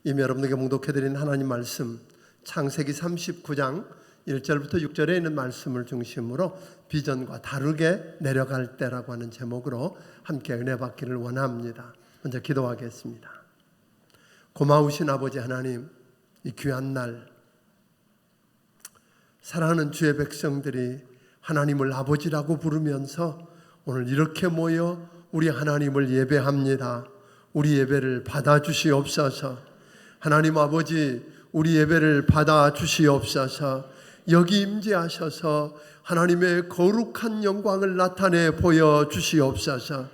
이미 여러분에게 봉독해드린 하나님 말씀 창세기 39장 1절부터 6절에 있는 말씀을 중심으로 비전과 다르게 내려갈 때라고 하는 제목으로 함께 은혜 받기를 원합니다. 먼저 기도하겠습니다. 고마우신 아버지 하나님, 이 귀한 날 사랑하는 주의 백성들이 하나님을 아버지라고 부르면서 오늘 이렇게 모여 우리 하나님을 예배합니다. 우리 예배를 받아주시옵소서. 하나님 아버지, 우리 예배를 받아주시옵소서. 여기 임재하셔서 하나님의 거룩한 영광을 나타내 보여주시옵소서.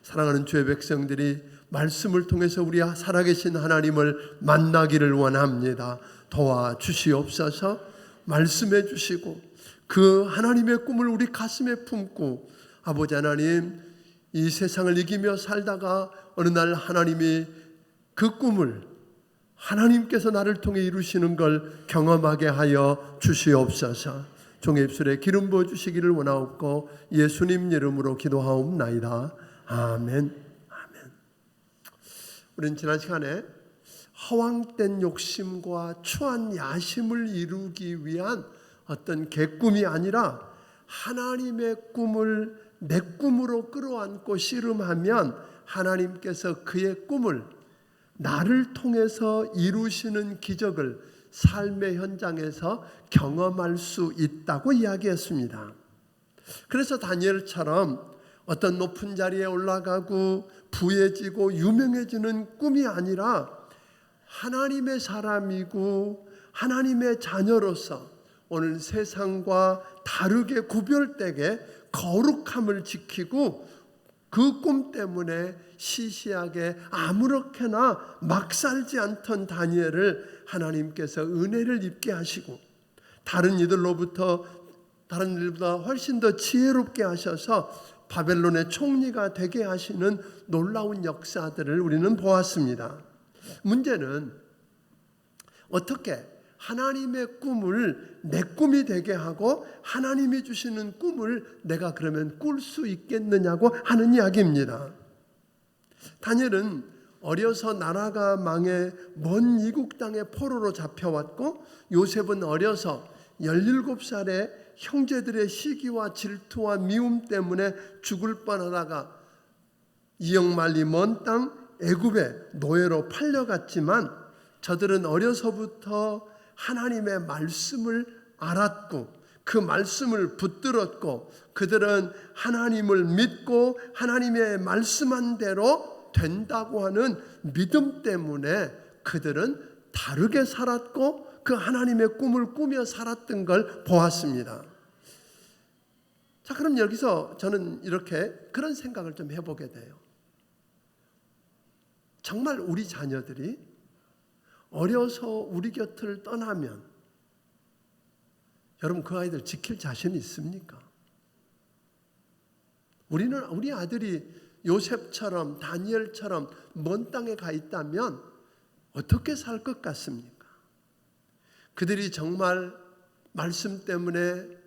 사랑하는 주의 백성들이 말씀을 통해서 우리 살아계신 하나님을 만나기를 원합니다. 도와주시옵소서. 말씀해 주시고 그 하나님의 꿈을 우리 가슴에 품고 아버지 하나님, 이 세상을 이기며 살다가 어느 날 하나님이 그 꿈을 하나님께서 나를 통해 이루시는 걸 경험하게 하여 주시옵소서. 종의 입술에 기름 부어 주시기를 원하옵고 예수님 이름으로 기도하옵나이다. 아멘. 아멘. 우리는 지난 시간에 허황된 욕심과 추한 야심을 이루기 위한 어떤 개꿈이 아니라 하나님의 꿈을 내 꿈으로 끌어안고 씨름하면 하나님께서 그의 꿈을 나를 통해서 이루시는 기적을 삶의 현장에서 경험할 수 있다고 이야기했습니다. 그래서 다니엘처럼 어떤 높은 자리에 올라가고 부해지고 유명해지는 꿈이 아니라 하나님의 사람이고 하나님의 자녀로서 오늘 세상과 다르게 구별되게 거룩함을 지키고 그 꿈 때문에 시시하게 아무렇게나 막 살지 않던 다니엘을 하나님께서 은혜를 입게 하시고 다른 이들보다 훨씬 더 지혜롭게 하셔서 바벨론의 총리가 되게 하시는 놀라운 역사들을 우리는 보았습니다. 문제는 어떻게 하나님의 꿈을 내 꿈이 되게 하고 하나님이 주시는 꿈을 내가 그러면 꿀 수 있겠느냐고 하는 이야기입니다. 다니엘은 어려서 나라가 망해 먼 이국 땅에 포로로 잡혀왔고 요셉은 어려서 17살에 형제들의 시기와 질투와 미움 때문에 죽을 뻔하다가 이역만리 먼 땅 애굽에 노예로 팔려갔지만 저들은 어려서부터 하나님의 말씀을 알았고 그 말씀을 붙들었고 그들은 하나님을 믿고 하나님의 말씀한 대로 된다고 하는 믿음 때문에 그들은 다르게 살았고 그 하나님의 꿈을 꾸며 살았던 걸 보았습니다. 자, 그럼 여기서 저는 이렇게 그런 생각을 좀 해보게 돼요. 정말 우리 자녀들이 어려서 우리 곁을 떠나면 여러분 그 아이들 지킬 자신 있습니까? 우리 아들이 요셉처럼 다니엘처럼 먼 땅에 가 있다면 어떻게 살 것 같습니까? 그들이 정말 말씀 때문에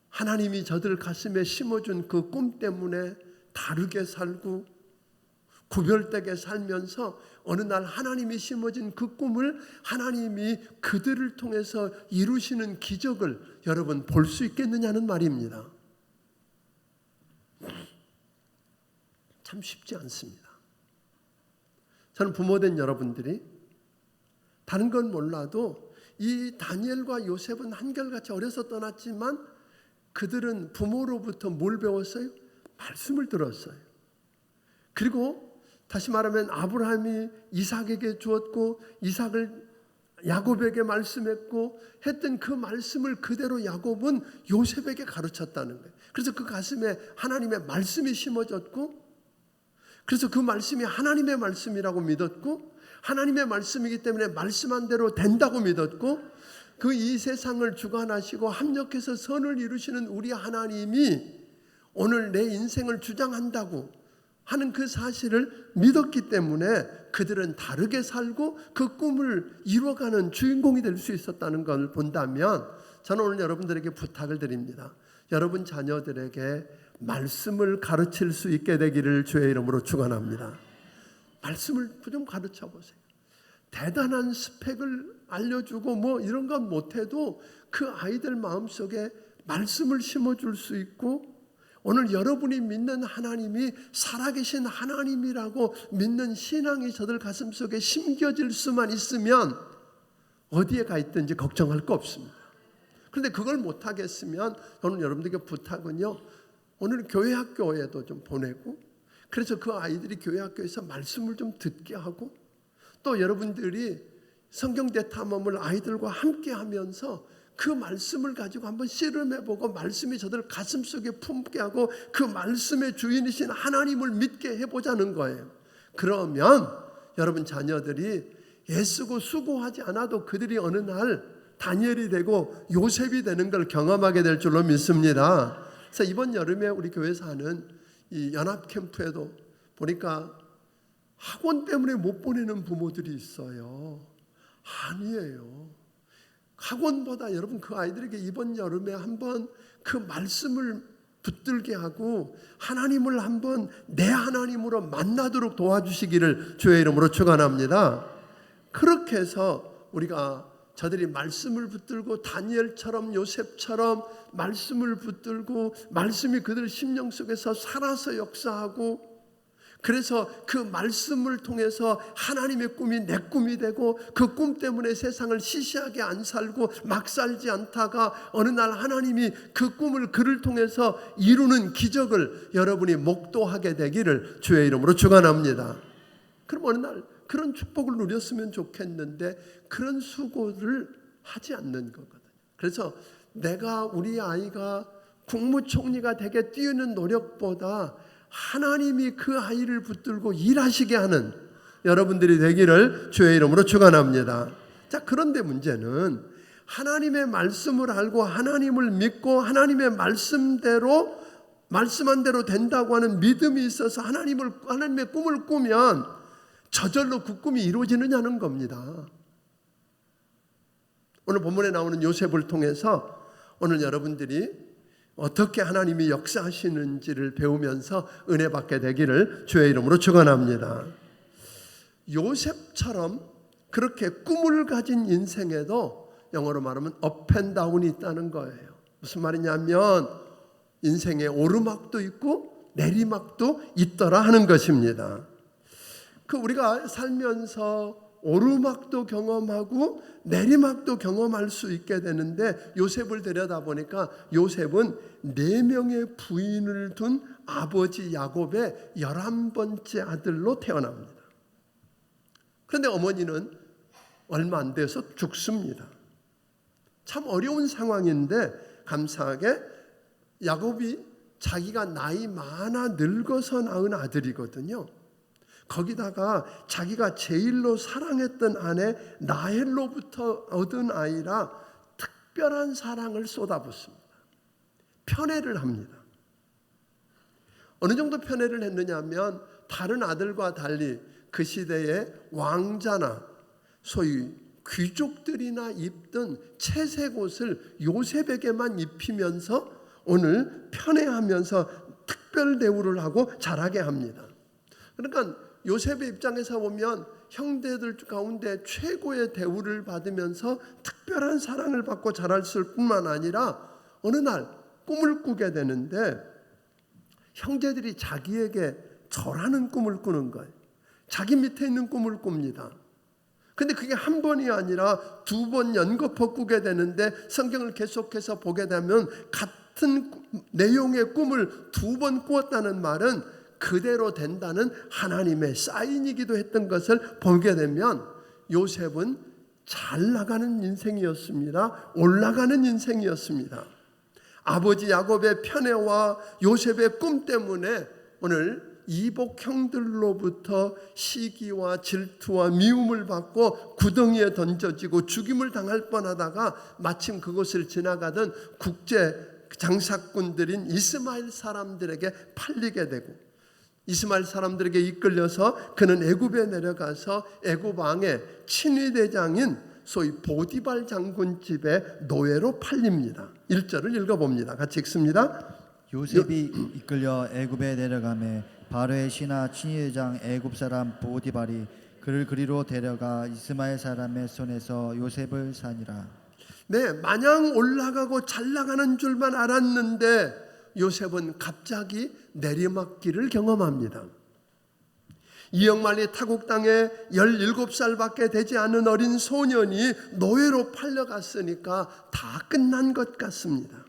하나님이 저들 가슴에 심어준 그 꿈 때문에 다르게 살고 구별되게 살면서 어느 날 하나님이 심어진 그 꿈을 하나님이 그들을 통해서 이루시는 기적을 여러분 볼 수 있겠느냐는 말입니다. 참 쉽지 않습니다. 저는 부모된 여러분들이 다른 건 몰라도 이 다니엘과 요셉은 한결같이 어려서 떠났지만 그들은 부모로부터 뭘 배웠어요? 말씀을 들었어요. 그리고 다시 말하면 아브라함이 이삭에게 주었고 이삭을 야곱에게 말씀했고 했던 그 말씀을 그대로 야곱은 요셉에게 가르쳤다는 거예요. 그래서 그 가슴에 하나님의 말씀이 심어졌고 그래서 그 말씀이 하나님의 말씀이라고 믿었고 하나님의 말씀이기 때문에 말씀한 대로 된다고 믿었고 그 이 세상을 주관하시고 합력해서 선을 이루시는 우리 하나님이 오늘 내 인생을 주장한다고 하는 그 사실을 믿었기 때문에 그들은 다르게 살고 그 꿈을 이루어가는 주인공이 될 수 있었다는 걸 본다면 저는 오늘 여러분들에게 부탁을 드립니다. 여러분 자녀들에게 말씀을 가르칠 수 있게 되기를 주의 이름으로 축원합니다. 말씀을 좀 가르쳐 보세요. 대단한 스펙을 알려주고 뭐 이런 건 못해도 그 아이들 마음속에 말씀을 심어줄 수 있고, 오늘 여러분이 믿는 하나님이 살아계신 하나님이라고 믿는 신앙이 저들 가슴속에 심겨질 수만 있으면 어디에 가 있든지 걱정할 거 없습니다. 그런데 그걸 못하겠으면 저는 여러분들에게 부탁은요, 오늘 교회 학교에도 좀 보내고, 그래서 그 아이들이 교회 학교에서 말씀을 좀 듣게 하고, 또 여러분들이 성경대 탐험을 아이들과 함께 하면서 그 말씀을 가지고 한번 씨름해보고 말씀이 저들 가슴속에 품게 하고 그 말씀의 주인이신 하나님을 믿게 해보자는 거예요. 그러면 여러분 자녀들이 애쓰고 수고하지 않아도 그들이 어느 날 다니엘이 되고 요셉이 되는 걸 경험하게 될 줄로 믿습니다. 그래서 이번 여름에 우리 교회에서 하는 이 연합 캠프에도 보니까 학원 때문에 못 보내는 부모들이 있어요. 아니에요. 학원보다 여러분 그 아이들에게 이번 여름에 한번 그 말씀을 붙들게 하고 하나님을 한번 내 하나님으로 만나도록 도와주시기를 주의 이름으로 축원합니다. 그렇게 해서 우리가 저들이 말씀을 붙들고 다니엘처럼 요셉처럼 말씀을 붙들고 말씀이 그들 심령 속에서 살아서 역사하고, 그래서 그 말씀을 통해서 하나님의 꿈이 내 꿈이 되고 그 꿈 때문에 세상을 시시하게 안 살고 막 살지 않다가 어느 날 하나님이 그 꿈을 그를 통해서 이루는 기적을 여러분이 목도하게 되기를 주의 이름으로 축원합니다. 그럼 어느 날 그런 축복을 누렸으면 좋겠는데 그런 수고를 하지 않는 거거든요. 그래서 내가 우리 아이가 국무총리가 되게 뛰는 노력보다 하나님이 그 아이를 붙들고 일하시게 하는 여러분들이 되기를 주의 이름으로 축원합니다. 자, 그런데 문제는 하나님의 말씀을 알고 하나님을 믿고 하나님의 말씀대로 말씀한 대로 된다고 하는 믿음이 있어서 하나님의 꿈을 꾸면 저절로 그 꿈이 이루어지느냐는 겁니다. 오늘 본문에 나오는 요셉을 통해서 오늘 여러분들이 어떻게 하나님이 역사하시는지를 배우면서 은혜 받게 되기를 주의 이름으로 축원합니다. 요셉처럼 그렇게 꿈을 가진 인생에도 영어로 말하면 업 앤 다운이 있다는 거예요. 무슨 말이냐면 인생에 오르막도 있고 내리막도 있더라 하는 것입니다. 그 우리가 살면서 오르막도 경험하고 내리막도 경험할 수 있게 되는데, 요셉을 들여다보니까 요셉은 4명의 부인을 둔 아버지 야곱의 11번째 아들로 태어납니다. 그런데 어머니는 얼마 안 돼서 죽습니다. 참 어려운 상황인데 감사하게 야곱이 자기가 나이 많아 늙어서 낳은 아들이거든요. 거기다가 자기가 제일로 사랑했던 아내 라헬로부터 얻은 아이라 특별한 사랑을 쏟아붓습니다. 편애를 합니다. 어느 정도 편애를 했느냐 하면 다른 아들과 달리 그 시대의 왕자나 소위 귀족들이나 입던 채색 옷을 요셉에게만 입히면서 오늘 편애하면서 특별 대우를 하고 자라게 합니다. 그러니까 요셉의 입장에서 보면 형제들 가운데 최고의 대우를 받으면서 특별한 사랑을 받고 자랐을 뿐만 아니라 어느 날 꿈을 꾸게 되는데 형제들이 자기에게 절하는 꿈을 꾸는 거예요. 자기 밑에 있는 꿈을 꿉니다. 근데 그게 한 번이 아니라 2번 연거푸 꾸게 되는데 성경을 계속해서 보게 되면 같은 내용의 꿈을 2번 꾸었다는 말은 그대로 된다는 하나님의 사인이기도 했던 것을 보게 되면 요셉은 잘 나가는 인생이었습니다. 올라가는 인생이었습니다. 아버지 야곱의 편애와 요셉의 꿈 때문에 오늘 이복 형들로부터 시기와 질투와 미움을 받고 구덩이에 던져지고 죽임을 당할 뻔하다가 마침 그곳을 지나가던 국제 장사꾼들인 이스마엘 사람들에게 팔리게 되고, 이스마엘 사람들에게 이끌려서 그는 애굽에 내려가서 애굽 왕의 친위대장인 소위 보디발 장군 집에 노예로 팔립니다. 1절을 읽어봅니다. 같이 읽습니다. 요셉이 이끌려 애굽에 내려가매 바로의 신하 친위대장 애굽 사람 보디발이 그를 그리로 데려가 이스마엘 사람의 손에서 요셉을 사니라. 네, 마냥 올라가고 잘 나가는 줄만 알았는데 요셉은 갑자기 내리막길을 경험합니다. 이역만리 타국 땅에 17살밖에 되지 않은 어린 소년이 노예로 팔려갔으니까 다 끝난 것 같습니다.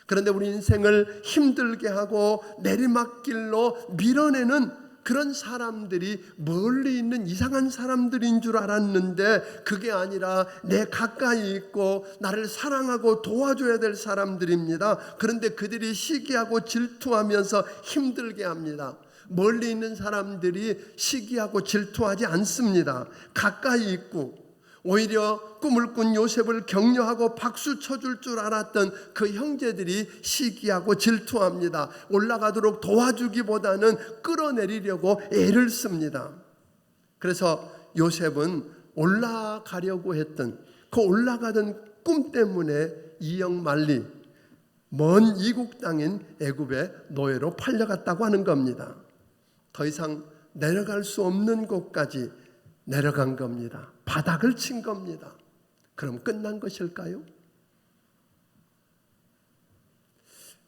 그런데 우리 인생을 힘들게 하고 내리막길로 밀어내는 그런 사람들이 멀리 있는 이상한 사람들인 줄 알았는데 그게 아니라 내 가까이 있고 나를 사랑하고 도와줘야 될 사람들입니다. 그런데 그들이 시기하고 질투하면서 힘들게 합니다. 멀리 있는 사람들이 시기하고 질투하지 않습니다. 가까이 있고 오히려 꿈을 꾼 요셉을 격려하고 박수 쳐줄 줄 알았던 그 형제들이 시기하고 질투합니다. 올라가도록 도와주기보다는 끌어내리려고 애를 씁니다. 그래서 요셉은 올라가려고 했던 그 올라가던 꿈 때문에 이역만리 먼 이국 땅인 애굽의 노예로 팔려갔다고 하는 겁니다. 더 이상 내려갈 수 없는 곳까지 내려간 겁니다. 바닥을 친 겁니다. 그럼 끝난 것일까요?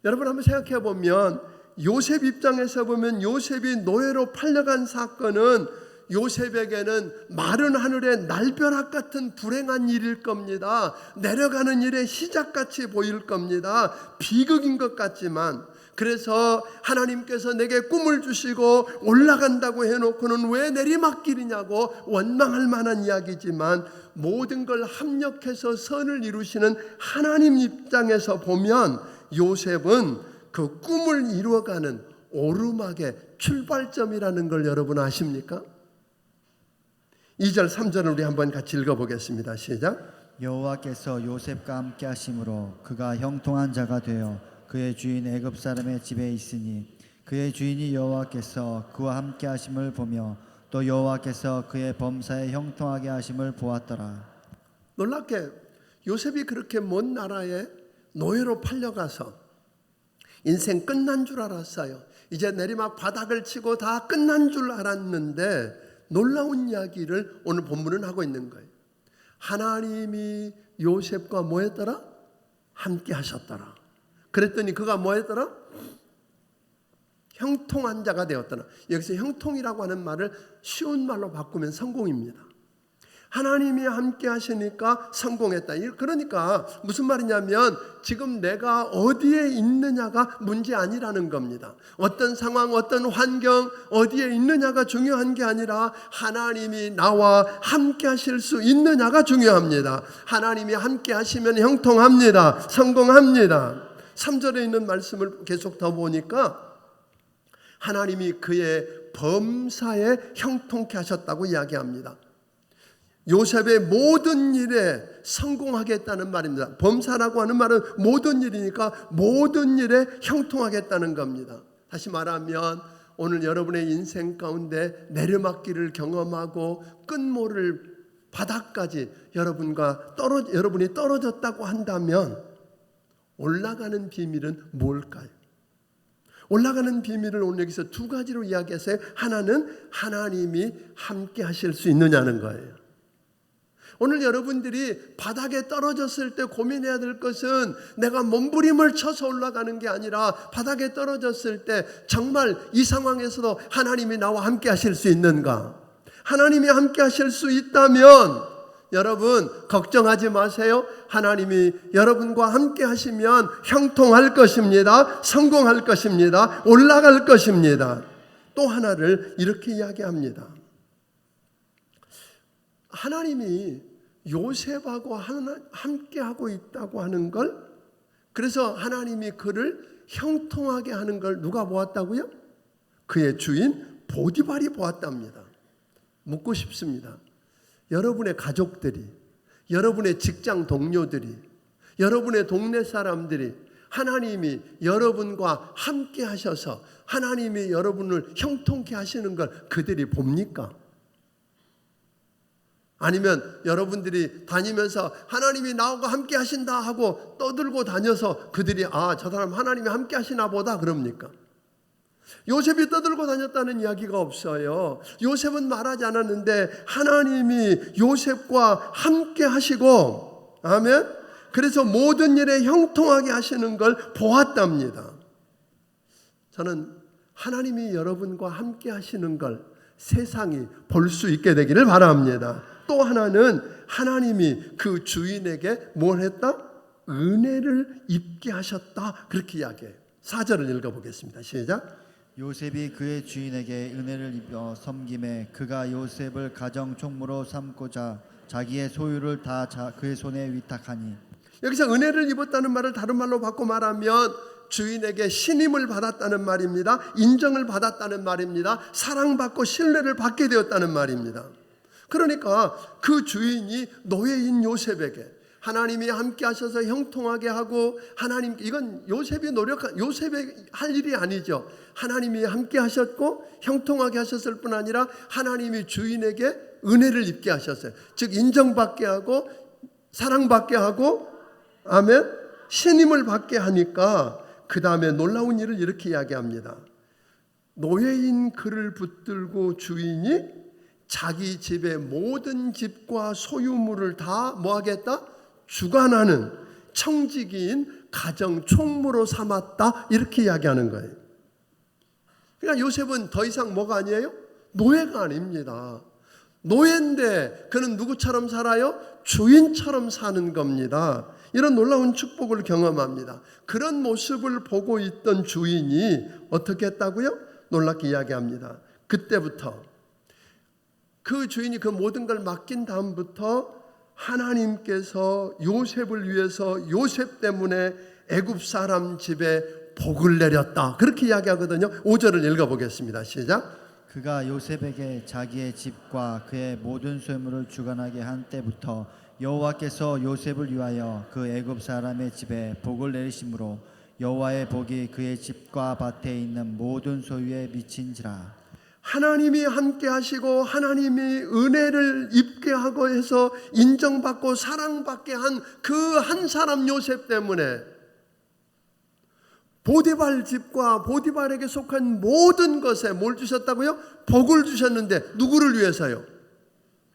여러분 한번 생각해 보면 요셉 입장에서 보면 요셉이 노예로 팔려간 사건은 요셉에게는 마른 하늘의 날벼락 같은 불행한 일일 겁니다. 내려가는 일의 시작같이 보일 겁니다. 비극인 것 같지만 그래서 하나님께서 내게 꿈을 주시고 올라간다고 해놓고는 왜 내리막길이냐고 원망할 만한 이야기지만 모든 걸 합력해서 선을 이루시는 하나님 입장에서 보면 요셉은 그 꿈을 이루어가는 오르막의 출발점이라는 걸 여러분 아십니까? 2절 3절을 우리 한번 같이 읽어보겠습니다. 시작. 여호와께서 요셉과 함께 하심으로 그가 형통한 자가 되어 그의 주인 애굽 사람의 집에 있으니 그의 주인이 여호와께서 그와 함께 하심을 보며 또 여호와께서 그의 범사에 형통하게 하심을 보았더라. 놀랍게 요셉이 그렇게 먼 나라에 노예로 팔려가서 인생 끝난 줄 알았어요. 이제 내리막 바닥을 치고 다 끝난 줄 알았는데 놀라운 이야기를 오늘 본문은 하고 있는 거예요. 하나님이 요셉과 뭐 했더라? 함께 하셨더라. 그랬더니 그가 뭐 했더라? 형통한 자가 되었더라. 여기서 형통이라고 하는 말을 쉬운 말로 바꾸면 성공입니다. 하나님이 함께 하시니까 성공했다. 그러니까 무슨 말이냐면 지금 내가 어디에 있느냐가 문제 아니라는 겁니다. 어떤 상황, 어떤 환경, 어디에 있느냐가 중요한 게 아니라 하나님이 나와 함께 하실 수 있느냐가 중요합니다. 하나님이 함께 하시면 형통합니다. 성공합니다. 3절에 있는 말씀을 계속 더 보니까 하나님이 그의 범사에 형통케 하셨다고 이야기합니다. 요셉의 모든 일에 성공하겠다는 말입니다. 범사라고 하는 말은 모든 일이니까 모든 일에 형통하겠다는 겁니다. 다시 말하면 오늘 여러분의 인생 가운데 내리막길을 경험하고 끝모를 바닥까지 여러분이 떨어졌다고 한다면 올라가는 비밀은 뭘까요? 올라가는 비밀을 오늘 여기서 두 가지로 이야기했어요. 하나는 하나님이 함께 하실 수 있느냐는 거예요. 오늘 여러분들이 바닥에 떨어졌을 때 고민해야 될 것은 내가 몸부림을 쳐서 올라가는 게 아니라 바닥에 떨어졌을 때 정말 이 상황에서도 하나님이 나와 함께 하실 수 있는가? 하나님이 함께 하실 수 있다면 여러분 걱정하지 마세요. 하나님이 여러분과 함께 하시면 형통할 것입니다. 성공할 것입니다. 올라갈 것입니다. 또 하나를 이렇게 이야기합니다. 하나님이 요셉하고 함께하고 있다고 하는 걸, 그래서 하나님이 그를 형통하게 하는 걸 누가 보았다고요? 그의 주인 보디발이 보았답니다. 묻고 싶습니다. 여러분의 가족들이, 여러분의 직장 동료들이, 여러분의 동네 사람들이 하나님이 여러분과 함께 하셔서 하나님이 여러분을 형통케 하시는 걸 그들이 봅니까? 아니면 여러분들이 다니면서 하나님이 나하고 함께 하신다 하고 떠들고 다녀서 그들이 저 사람 하나님이 함께 하시나 보다 그럽니까? 요셉이 떠들고 다녔다는 이야기가 없어요. 요셉은 말하지 않았는데 하나님이 요셉과 함께 하시고, 아멘. 그래서 모든 일에 형통하게 하시는 걸 보았답니다. 저는 하나님이 여러분과 함께 하시는 걸 세상이 볼 수 있게 되기를 바랍니다. 또 하나는 하나님이 그 주인에게 뭘 했다? 은혜를 입게 하셨다. 그렇게 이야기해요. 4절을 읽어보겠습니다. 시작. 요셉이 그의 주인에게 은혜를 입어 섬김에 그가 요셉을 가정 총무로 삼고자 자기의 소유를 다 그의 손에 위탁하니. 여기서 은혜를 입었다는 말을 다른 말로 바꿔 말하면 주인에게 신임을 받았다는 말입니다. 인정을 받았다는 말입니다. 사랑받고 신뢰를 받게 되었다는 말입니다. 그러니까 그 주인이 노예인 요셉에게 하나님이 함께 하셔서 형통하게 하고, 하나님, 이건 요셉이 할 일이 아니죠. 하나님이 함께 하셨고 형통하게 하셨을 뿐 아니라 하나님이 주인에게 은혜를 입게 하셨어요. 즉 인정받게 하고 사랑받게 하고, 아멘, 신임을 받게 하니까 그 다음에 놀라운 일을 이렇게 이야기합니다. 노예인 그를 붙들고 주인이 자기 집의 모든 집과 소유물을 다 뭐하겠다? 주관하는 청지기인 가정 총무로 삼았다. 이렇게 이야기하는 거예요. 그러니까 요셉은 더 이상 뭐가 아니에요? 노예가 아닙니다. 노예인데 그는 누구처럼 살아요? 주인처럼 사는 겁니다. 이런 놀라운 축복을 경험합니다. 그런 모습을 보고 있던 주인이 어떻게 했다고요? 놀랍게 이야기합니다. 그때부터 그 주인이 그 모든 걸 맡긴 다음부터 하나님께서 요셉을 위해서 요셉 때문에 애굽 사람 집에 복을 내렸다. 그렇게 이야기하거든요. 5절을 읽어보겠습니다. 시작. 그가 요셉에게 자기의 집과 그의 모든 소유물을 주관하게 한 때부터 여호와께서 요셉을 위하여 그 애굽 사람의 집에 복을 내리심으로 여호와의 복이 그의 집과 밭에 있는 모든 소유에 미친지라. 하나님이 함께 하시고 하나님이 은혜를 입게 하고 해서 인정받고 사랑받게 한 그 한 사람 요셉 때문에 보디발 집과 보디발에게 속한 모든 것에 뭘 주셨다고요? 복을 주셨는데 누구를 위해서요?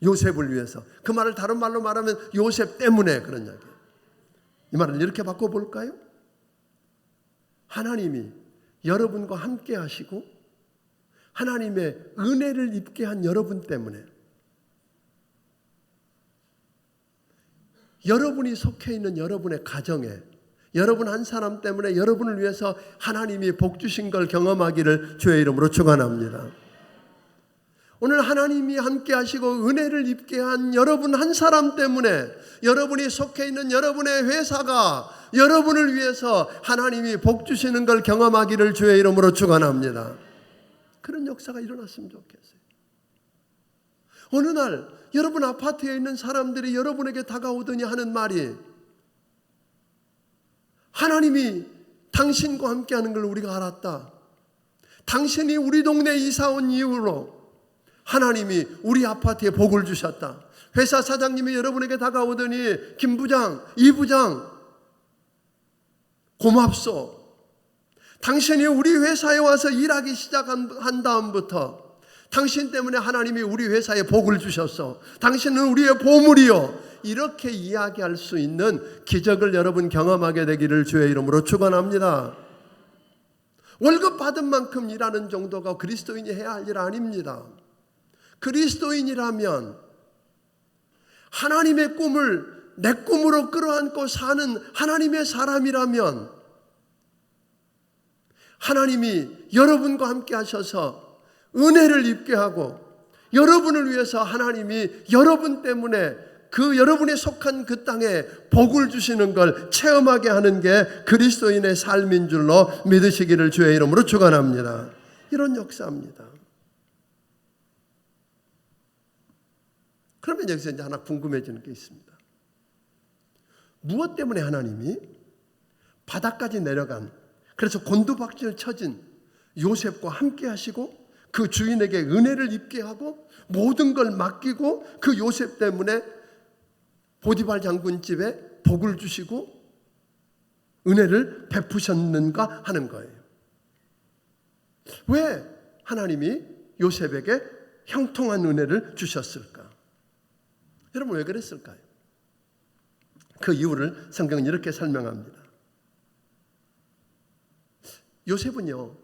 요셉을 위해서. 그 말을 다른 말로 말하면 요셉 때문에 그런 이야기예요. 이 말을 이렇게 바꿔볼까요? 하나님이 여러분과 함께 하시고 하나님의 은혜를 입게 한 여러분 때문에, 여러분이 속해 있는 여러분의 가정에 여러분 한 사람 때문에 여러분을 위해서 하나님이 복 주신 걸 경험하기를 주의 이름으로 축원합니다. 오늘 하나님이 함께 하시고 은혜를 입게 한 여러분 한 사람 때문에 여러분이 속해 있는 여러분의 회사가 여러분을 위해서 하나님이 복 주시는 걸 경험하기를 주의 이름으로 축원합니다. 그런 역사가 일어났으면 좋겠어요. 어느 날 여러분 아파트에 있는 사람들이 여러분에게 다가오더니 하는 말이, 하나님이 당신과 함께하는 걸 우리가 알았다. 당신이 우리 동네에 이사 온 이후로 하나님이 우리 아파트에 복을 주셨다. 회사 사장님이 여러분에게 다가오더니 김 부장, 이 부장 고맙소. 당신이 우리 회사에 와서 일하기 시작한 다음부터 당신 때문에 하나님이 우리 회사에 복을 주셨어. 당신은 우리의 보물이요. 이렇게 이야기할 수 있는 기적을 여러분 경험하게 되기를 주의 이름으로 축원합니다. 월급 받은 만큼 일하는 정도가 그리스도인이 해야 할 일 아닙니다. 그리스도인이라면 하나님의 꿈을 내 꿈으로 끌어안고 사는 하나님의 사람이라면 하나님이 여러분과 함께 하셔서 은혜를 입게 하고 여러분을 위해서 하나님이 여러분 때문에 그 여러분이 속한 그 땅에 복을 주시는 걸 체험하게 하는 게 그리스도인의 삶인 줄로 믿으시기를 주의 이름으로 축원합니다. 이런 역사입니다. 그러면 여기서 이제 하나 궁금해지는 게 있습니다. 무엇 때문에 하나님이 바다까지 내려간, 그래서 곤두박질 쳐진 요셉과 함께 하시고 그 주인에게 은혜를 입게 하고 모든 걸 맡기고 그 요셉 때문에 보디발 장군 집에 복을 주시고 은혜를 베푸셨는가 하는 거예요. 왜 하나님이 요셉에게 형통한 은혜를 주셨을까? 여러분 왜 그랬을까요? 그 이유를 성경은 이렇게 설명합니다. 요셉은요,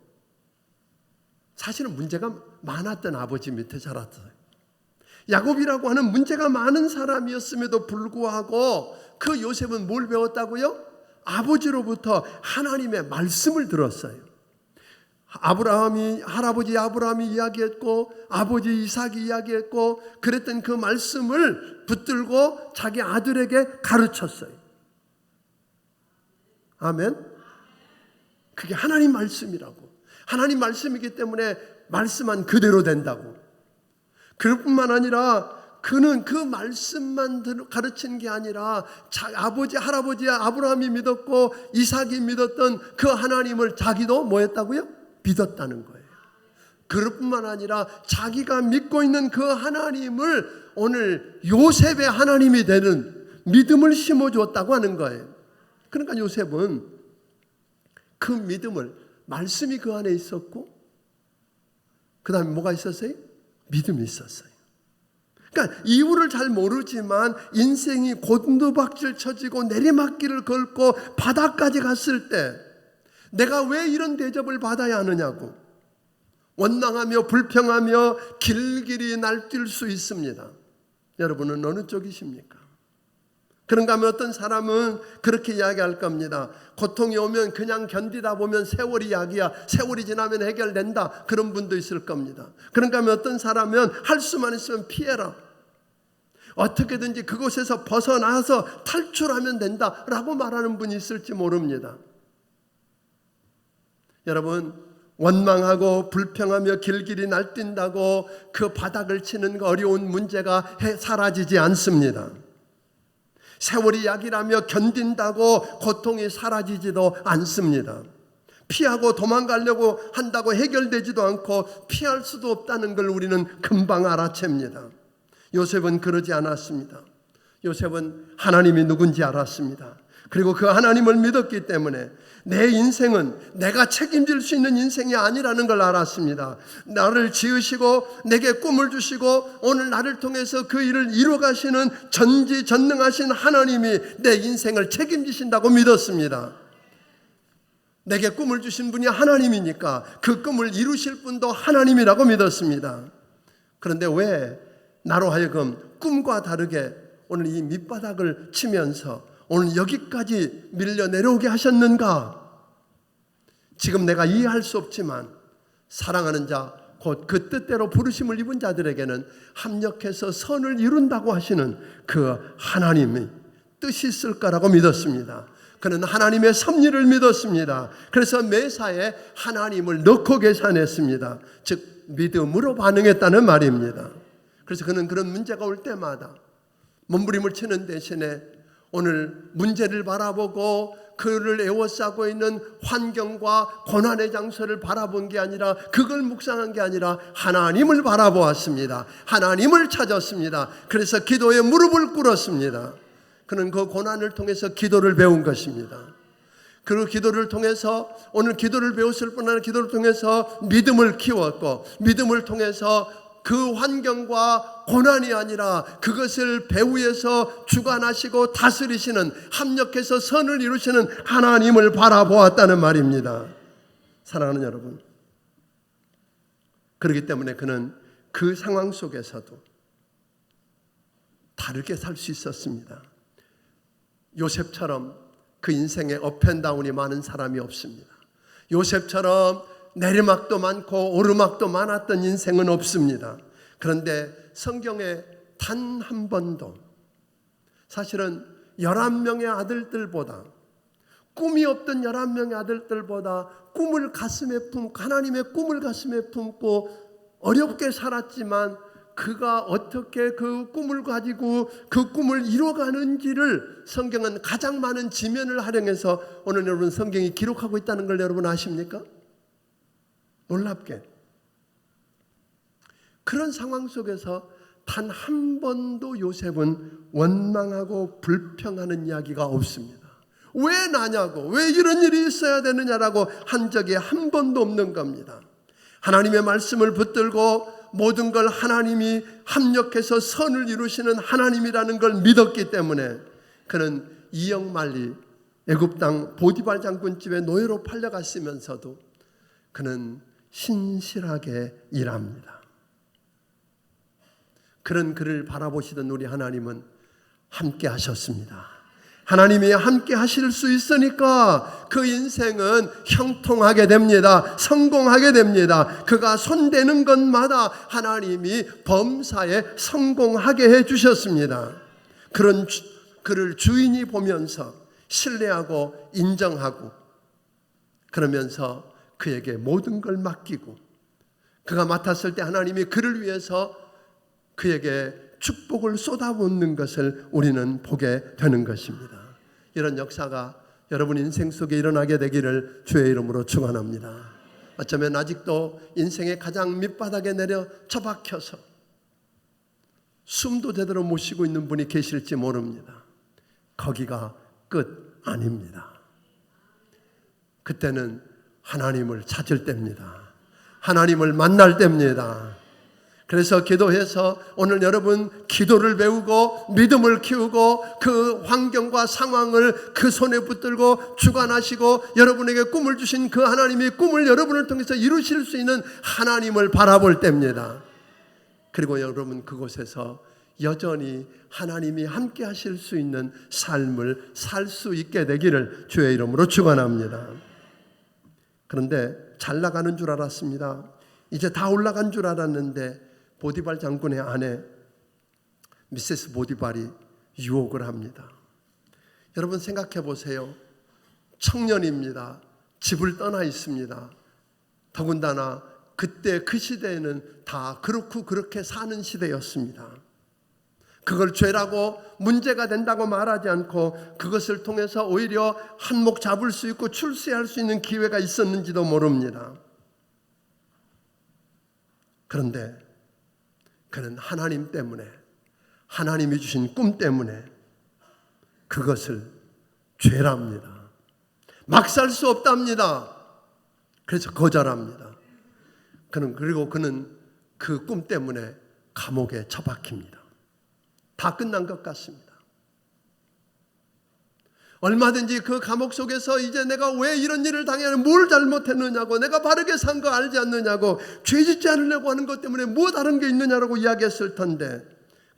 사실은 문제가 많았던 아버지 밑에 자랐어요. 야곱이라고 하는 문제가 많은 사람이었음에도 불구하고 그 요셉은 뭘 배웠다고요? 아버지로부터 하나님의 말씀을 들었어요. 할아버지 아브라함이 이야기했고 아버지 이삭이 이야기했고 그랬던 그 말씀을 붙들고 자기 아들에게 가르쳤어요. 아멘. 그게 하나님 말씀이라고. 하나님 말씀이기 때문에 말씀한 그대로 된다고. 그뿐만 아니라 그는 그 말씀만 가르친 게 아니라 아버지 할아버지 아브라함이 믿었고 이삭이 믿었던 그 하나님을 자기도 뭐 했다고요? 믿었다는 거예요. 그뿐만 아니라 자기가 믿고 있는 그 하나님을 오늘 요셉의 하나님이 되는 믿음을 심어주었다고 하는 거예요. 그러니까 요셉은 그 믿음을, 말씀이 그 안에 있었고 그 다음에 뭐가 있었어요? 믿음이 있었어요. 그러니까 이유를 잘 모르지만 인생이 곤두박질 쳐지고 내리막길을 걷고 바다까지 갔을 때 내가 왜 이런 대접을 받아야 하느냐고 원망하며 불평하며 길길이 날뛸 수 있습니다. 여러분은 어느 쪽이십니까? 그런가 하면 어떤 사람은 그렇게 이야기할 겁니다. 고통이 오면 그냥 견디다 보면 세월이 약이야. 세월이 지나면 해결된다. 그런 분도 있을 겁니다. 그런가 하면 어떤 사람은 할 수만 있으면 피해라. 어떻게든지 그곳에서 벗어나서 탈출하면 된다라고 말하는 분이 있을지 모릅니다. 여러분, 원망하고 불평하며 길길이 날뛴다고 그 바닥을 치는 어려운 문제가 사라지지 않습니다. 세월이 약이라며 견딘다고 고통이 사라지지도 않습니다. 피하고 도망가려고 한다고 해결되지도 않고 피할 수도 없다는 걸 우리는 금방 알아챕니다. 요셉은 그러지 않았습니다. 요셉은 하나님이 누군지 알았습니다. 그리고 그 하나님을 믿었기 때문에 내 인생은 내가 책임질 수 있는 인생이 아니라는 걸 알았습니다. 나를 지으시고 내게 꿈을 주시고 오늘 나를 통해서 그 일을 이루어가시는 전지전능하신 하나님이 내 인생을 책임지신다고 믿었습니다. 내게 꿈을 주신 분이 하나님이니까 그 꿈을 이루실 분도 하나님이라고 믿었습니다. 그런데 왜 나로 하여금 꿈과 다르게 오늘 이 밑바닥을 치면서 오늘 여기까지 밀려 내려오게 하셨는가? 지금 내가 이해할 수 없지만 사랑하는 자, 곧 그 뜻대로 부르심을 입은 자들에게는 합력해서 선을 이룬다고 하시는 그 하나님의 뜻이 있을 거라고 믿었습니다. 그는 하나님의 섭리를 믿었습니다. 그래서 매사에 하나님을 넣고 계산했습니다. 즉 믿음으로 반응했다는 말입니다. 그래서 그는 그런 문제가 올 때마다 몸부림을 치는 대신에 오늘 문제를 바라보고 그를 에워싸고 있는 환경과 고난의 장소를 바라본 게 아니라 그걸 묵상한 게 아니라 하나님을 바라보았습니다. 하나님을 찾았습니다. 그래서 기도에 무릎을 꿇었습니다. 그는 그 고난을 통해서 기도를 배운 것입니다. 그 기도를 통해서 오늘 기도를 배웠을 뿐 아니라 기도를 통해서 믿음을 키웠고 믿음을 통해서 그 환경과 고난이 아니라 그것을 배후에서 주관하시고 다스리시는 합력해서 선을 이루시는 하나님을 바라보았다는 말입니다. 사랑하는 여러분, 그렇기 때문에 그는 그 상황 속에서도 다르게 살 수 있었습니다. 요셉처럼 그 인생에 업앤다운이 많은 사람이 없습니다. 요셉처럼 내리막도 많고 오르막도 많았던 인생은 없습니다. 그런데 성경에 단 한 번도 사실은 11명의 아들들보다 꿈이 없던 11명의 아들들보다 꿈을 가슴에 품고 하나님의 꿈을 가슴에 품고 어렵게 살았지만 그가 어떻게 그 꿈을 가지고 그 꿈을 이뤄가는지를 성경은 가장 많은 지면을 활용해서 오늘 여러분 성경이 기록하고 있다는 걸 여러분 아십니까? 놀랍게 그런 상황 속에서 단 한 번도 요셉은 원망하고 불평하는 이야기가 없습니다. 왜 나냐고, 왜 이런 일이 있어야 되느냐라고 한 적이 한 번도 없는 겁니다. 하나님의 말씀을 붙들고 모든 걸 하나님이 합력해서 선을 이루시는 하나님이라는 걸 믿었기 때문에 그는 이역말리 애굽 땅 보디발 장군 집에 노예로 팔려갔으면서도 그는 신실하게 일합니다. 그런 그를 바라보시던 우리 하나님은 함께 하셨습니다. 하나님이 함께 하실 수 있으니까 그 인생은 형통하게 됩니다. 성공하게 됩니다. 그가 손대는 것마다 하나님이 범사에 성공하게 해주셨습니다. 그런 그를 주인이 보면서 신뢰하고 인정하고 그러면서 그에게 모든 걸 맡기고 그가 맡았을 때 하나님이 그를 위해서 그에게 축복을 쏟아붓는 것을 우리는 보게 되는 것입니다. 이런 역사가 여러분 인생 속에 일어나게 되기를 주의 이름으로 축원합니다. 어쩌면 아직도 인생의 가장 밑바닥에 내려 처박혀서 숨도 제대로 못 쉬고 있는 분이 계실지 모릅니다. 거기가 끝 아닙니다. 그때는 하나님을 찾을 때입니다. 하나님을 만날 때입니다. 그래서 기도해서 오늘 여러분 기도를 배우고 믿음을 키우고 그 환경과 상황을 그 손에 붙들고 주관하시고 여러분에게 꿈을 주신 그 하나님이 꿈을 여러분을 통해서 이루실 수 있는 하나님을 바라볼 때입니다. 그리고 여러분 그곳에서 여전히 하나님이 함께 하실 수 있는 삶을 살 수 있게 되기를 주의 이름으로 축원합니다. 그런데 잘 나가는 줄 알았습니다. 이제 다 올라간 줄 알았는데 보디발 장군의 아내 미세스 보디발이 유혹을 합니다. 여러분 생각해 보세요. 청년입니다. 집을 떠나 있습니다. 더군다나 그때 그 시대에는 다 그렇고 그렇게 사는 시대였습니다. 그걸 죄라고 문제가 된다고 말하지 않고 그것을 통해서 오히려 한몫 잡을 수 있고 출세할 수 있는 기회가 있었는지도 모릅니다. 그런데 그는 하나님 때문에 하나님이 주신 꿈 때문에 그것을 죄랍니다. 막 살 수 없답니다. 그래서 거절합니다. 그리고 그는 그 꿈 때문에 감옥에 처박힙니다. 다 끝난 것 같습니다. 얼마든지 그 감옥 속에서 이제 내가 왜 이런 일을 당해야 뭘 잘못했느냐고 내가 바르게 산 거 알지 않느냐고 죄짓지 않으려고 하는 것 때문에 뭐 다른 게 있느냐라고 이야기했을 텐데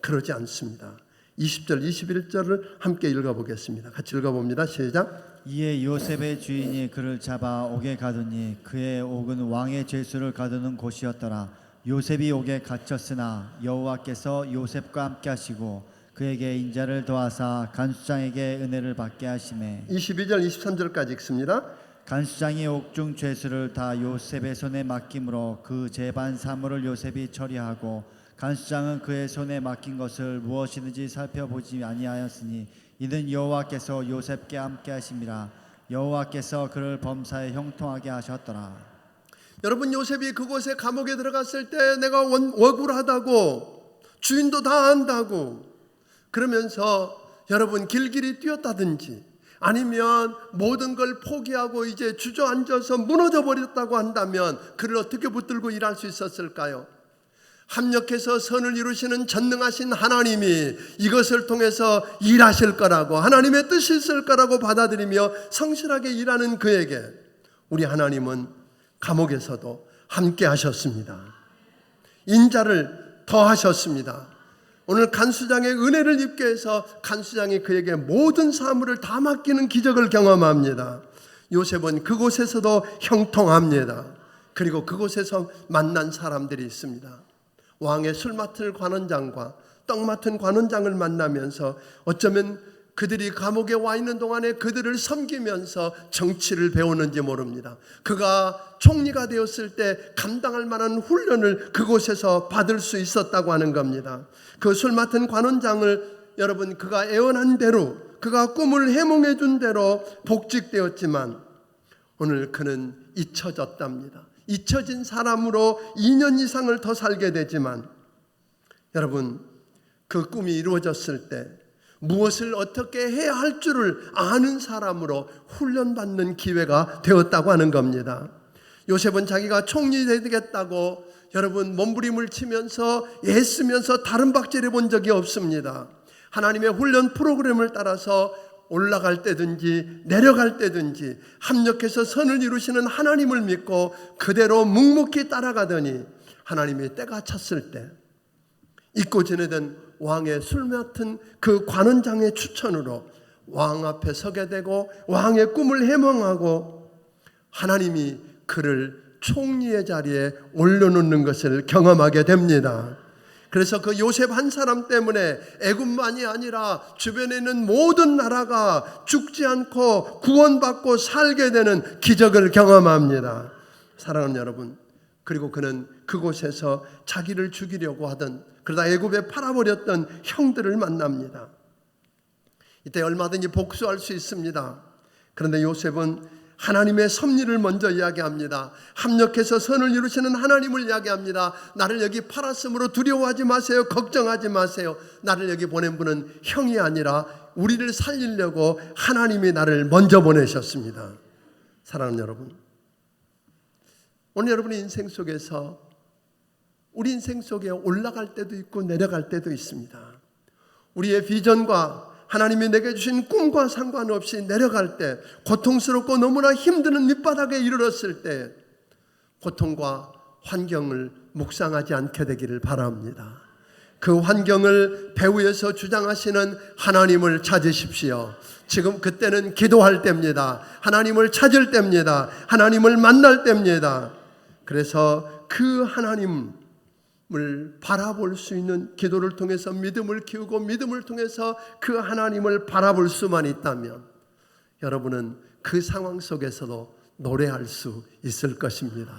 그러지 않습니다. 20절 21절을 함께 읽어보겠습니다. 같이 읽어봅니다. 시작. 이에 요셉의 주인이 그를 잡아 옥에 가두니 그의 옥은 왕의 죄수를 가두는 곳이었더라. 요셉이 옥에 갇혔으나 여호와께서 요셉과 함께 하시고 그에게 인자를 더하사 간수장에게 은혜를 받게 하시매 22절 23절까지 읽습니다. 간수장이 옥중 죄수를 다 요셉의 손에 맡김으로 그 재반 사물을 요셉이 처리하고 간수장은 그의 손에 맡긴 것을 무엇이든지 살펴보지 아니하였으니 이는 여호와께서 요셉께 함께 하심이라. 여호와께서 그를 범사에 형통하게 하셨더라. 여러분 요셉이 그곳에 감옥에 들어갔을 때 내가 억울하다고 주인도 다 안다고 그러면서 여러분 길길이 뛰었다든지 아니면 모든 걸 포기하고 이제 주저앉아서 무너져 버렸다고 한다면 그를 어떻게 붙들고 일할 수 있었을까요? 합력해서 선을 이루시는 전능하신 하나님이 이것을 통해서 일하실 거라고 하나님의 뜻이 있을 거라고 받아들이며 성실하게 일하는 그에게 우리 하나님은 감옥에서도 함께 하셨습니다. 인자를 더하셨습니다. 오늘 간수장의 은혜를 입게 해서 간수장이 그에게 모든 사물을 다 맡기는 기적을 경험합니다. 요셉은 그곳에서도 형통합니다. 그리고 그곳에서 만난 사람들이 있습니다. 왕의 술 맡을 관원장과 떡 맡은 관원장을 만나면서 어쩌면 그들이 감옥에 와 있는 동안에 그들을 섬기면서 정치를 배우는지 모릅니다. 그가 총리가 되었을 때 감당할 만한 훈련을 그곳에서 받을 수 있었다고 하는 겁니다. 그 술 맡은 관원장을 여러분 그가 애원한 대로 그가 꿈을 해몽해 준 대로 복직되었지만 오늘 그는 잊혀졌답니다. 잊혀진 사람으로 2년 이상을 더 살게 되지만 여러분 그 꿈이 이루어졌을 때 무엇을 어떻게 해야 할 줄을 아는 사람으로 훈련받는 기회가 되었다고 하는 겁니다. 요셉은 자기가 총리 되겠다고 여러분 몸부림을 치면서 애쓰면서 다른 박질해 본 적이 없습니다. 하나님의 훈련 프로그램을 따라서 올라갈 때든지 내려갈 때든지 합력해서 선을 이루시는 하나님을 믿고 그대로 묵묵히 따라가더니 하나님이 때가 찼을 때 잊고 지내던 왕의 술 맡은 그 관원장의 추천으로 왕 앞에 서게 되고 왕의 꿈을 해몽하고 하나님이 그를 총리의 자리에 올려놓는 것을 경험하게 됩니다. 그래서 그 요셉 한 사람 때문에 애굽만이 아니라 주변에 있는 모든 나라가 죽지 않고 구원받고 살게 되는 기적을 경험합니다. 사랑하는 여러분, 그리고 그는 그곳에서 자기를 죽이려고 하던, 그러다 애굽에 팔아버렸던 형들을 만납니다. 이때 얼마든지 복수할 수 있습니다. 그런데 요셉은 하나님의 섭리를 먼저 이야기합니다. 합력해서 선을 이루시는 하나님을 이야기합니다. 나를 여기 팔았으므로 두려워하지 마세요. 걱정하지 마세요. 나를 여기 보낸 분은 형이 아니라 우리를 살리려고 하나님이 나를 먼저 보내셨습니다. 사랑하는 여러분, 오늘 여러분의 인생 속에서 우리 인생 속에 올라갈 때도 있고 내려갈 때도 있습니다. 우리의 비전과 하나님이 내게 주신 꿈과 상관없이 내려갈 때, 고통스럽고 너무나 힘드는 밑바닥에 이르렀을 때 고통과 환경을 묵상하지 않게 되기를 바랍니다. 그 환경을 배후에서 주장하시는 하나님을 찾으십시오. 지금 그때는 기도할 때입니다. 하나님을 찾을 때입니다. 하나님을 만날 때입니다. 그래서 그 하나님을 바라볼 수 있는 기도를 통해서 믿음을 키우고 믿음을 통해서 그 하나님을 바라볼 수만 있다면 여러분은 그 상황 속에서도 노래할 수 있을 것입니다.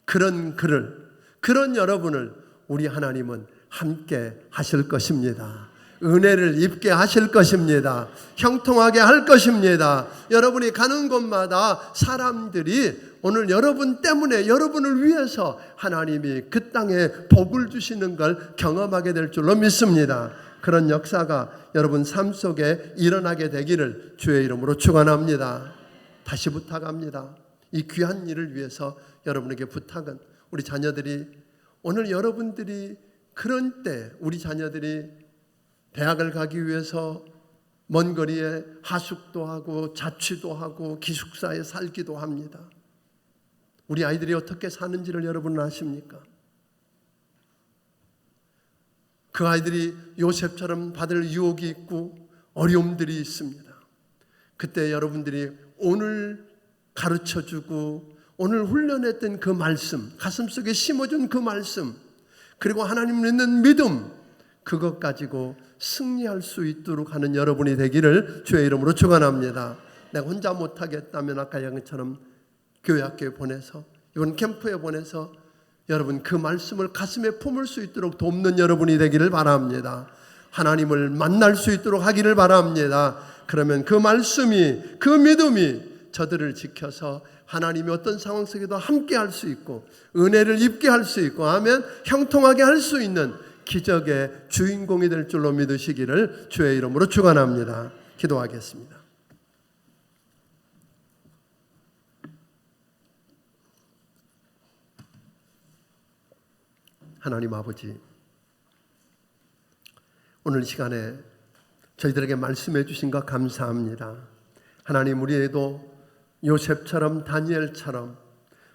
그런 여러분을 우리 하나님은 함께 하실 것입니다. 은혜를 입게 하실 것입니다. 형통하게 할 것입니다. 여러분이 가는 곳마다 사람들이 오늘 여러분 때문에, 여러분을 위해서 하나님이 그 땅에 복을 주시는 걸 경험하게 될 줄로 믿습니다. 그런 역사가 여러분 삶 속에 일어나게 되기를 주의 이름으로 축원합니다. 다시 부탁합니다. 이 귀한 일을 위해서 여러분에게 부탁은, 우리 자녀들이 오늘 여러분들이 그런 때, 우리 자녀들이 대학을 가기 위해서 먼 거리에 하숙도 하고 자취도 하고 기숙사에 살기도 합니다. 우리 아이들이 어떻게 사는지를 여러분은 아십니까? 그 아이들이 요셉처럼 받을 유혹이 있고 어려움들이 있습니다. 그때 여러분들이 오늘 가르쳐주고 오늘 훈련했던 그 말씀, 가슴속에 심어준 그 말씀, 그리고 하나님 믿는 믿음, 그것 가지고 승리할 수 있도록 하는 여러분이 되기를 주의 이름으로 축원합니다. 내가 혼자 못하겠다면 아까 양처럼 교회 학교에 보내서, 이번 캠프에 보내서 여러분 그 말씀을 가슴에 품을 수 있도록 돕는 여러분이 되기를 바랍니다. 하나님을 만날 수 있도록 하기를 바랍니다. 그러면 그 말씀이, 그 믿음이 저들을 지켜서 하나님이 어떤 상황 속에도 함께 할 수 있고 은혜를 입게 할 수 있고 하면 형통하게 할 수 있는 기적의 주인공이 될 줄로 믿으시기를 주의 이름으로 축원합니다. 기도하겠습니다. 하나님 아버지, 오늘 시간에 저희들에게 말씀해 주신 것 감사합니다. 하나님, 우리에도 요셉처럼 다니엘처럼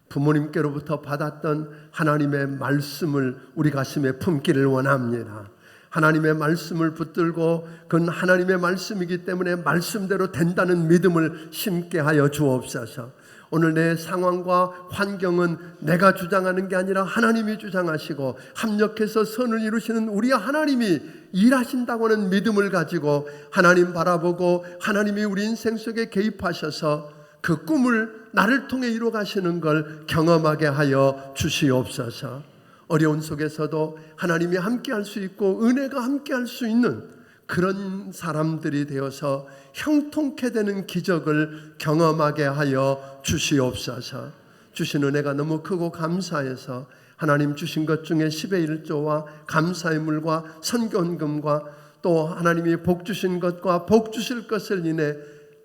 부모님께로부터 받았던 하나님의 말씀을 우리 가슴에 품기를 원합니다. 하나님의 말씀을 붙들고 그건 하나님의 말씀이기 때문에 말씀대로 된다는 믿음을 심게 하여 주옵소서. 오늘 내 상황과 환경은 내가 주장하는 게 아니라 하나님이 주장하시고 합력해서 선을 이루시는 우리 하나님이 일하신다고는 믿음을 가지고 하나님 바라보고 하나님이 우리 인생 속에 개입하셔서 그 꿈을 나를 통해 이루어 가시는 걸 경험하게 하여 주시옵소서. 어려운 속에서도 하나님이 함께 할 수 있고 은혜가 함께 할 수 있는 그런 사람들이 되어서 형통케 되는 기적을 경험하게 하여 주시옵소서. 주신 은혜가 너무 크고 감사해서 하나님 주신 것 중에 10의 1조와 감사의 물과 선견금과 또 하나님이 복 주신 것과 복 주실 것을 인해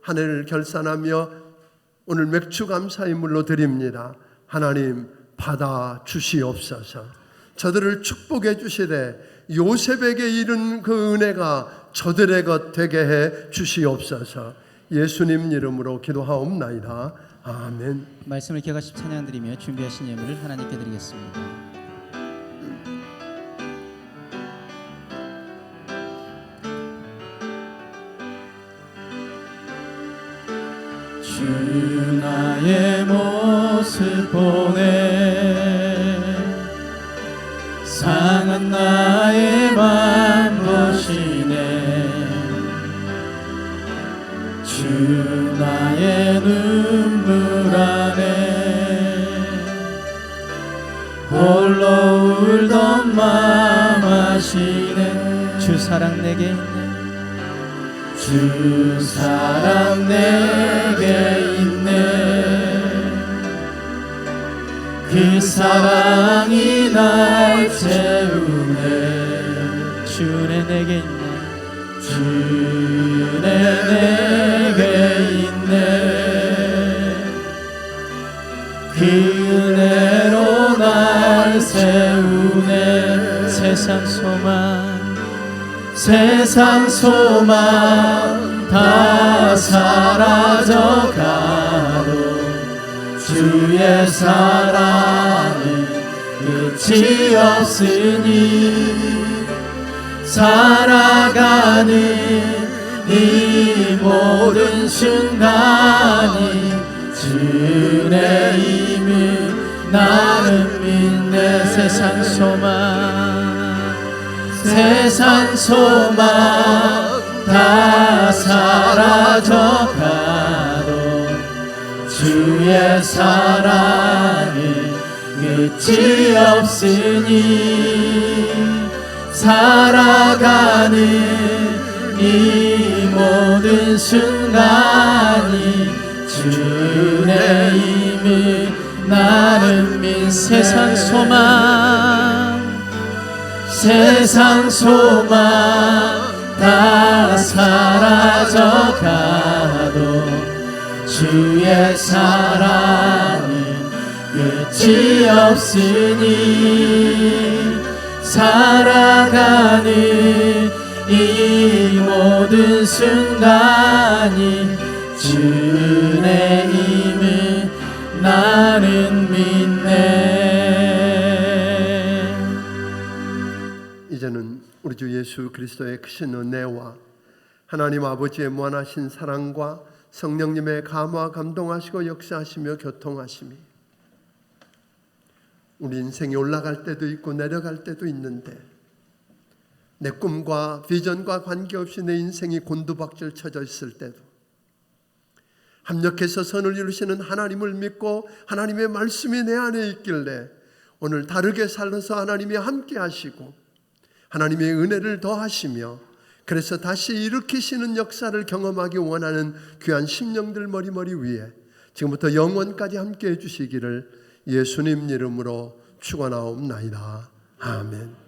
한 해를 결산하며 오늘 맥주 감사의물로 드립니다. 하나님 받아 주시옵소서. 저들을 축복해 주시되 요셉에게 이른 그 은혜가 저들의 것 되게 해 주시옵소서. 예수님 이름으로 기도하옵나이다. 아멘. 말씀을 기억하시고 찬양드리며 준비하신 예물을 하나님께 드리겠습니다. 주 나의 모습 보내 상한 나의 맘 보시네 주 나의 눈물 안에 홀로 울던 맘 아시네 주 사랑 내게 있네 주 사랑 내게 있네 그 사랑이 날 채우네 주네 내게 있네 주네 내게 있네 그 은혜로 날 세우네 세상 소망 다 사라져가도 주의 사랑은 끝이 없으니 살아가는 이 모든 순간이 주의 힘을 나는 믿네 세상 소망 다 사라져가도 주의 사랑은 끝이 없으니 살아가는 이 모든 순간이 주의 힘을 나는 믿 세상 소망 다 사라져가도 주의 사랑은 끝이 없으니 살아가는 이 모든 순간이 주의 힘을 나는 믿네. 이제는 우리 주 예수 그리스도의 크신 은혜와 하나님 아버지의 무한하신 사랑과 성령님의 감화 감동하시고 역사하시며 교통하심이 우리 인생이 올라갈 때도 있고 내려갈 때도 있는데 내 꿈과 비전과 관계없이 내 인생이 곤두박질 쳐져 있을 때도 합력해서 선을 이루시는 하나님을 믿고 하나님의 말씀이 내 안에 있길래 오늘 다르게 살아서 하나님이 함께 하시고 하나님의 은혜를 더하시며 그래서 다시 일으키시는 역사를 경험하기 원하는 귀한 심령들 머리머리 위에 지금부터 영원까지 함께 해주시기를 예수님 이름으로 축원하옵나이다. 아멘.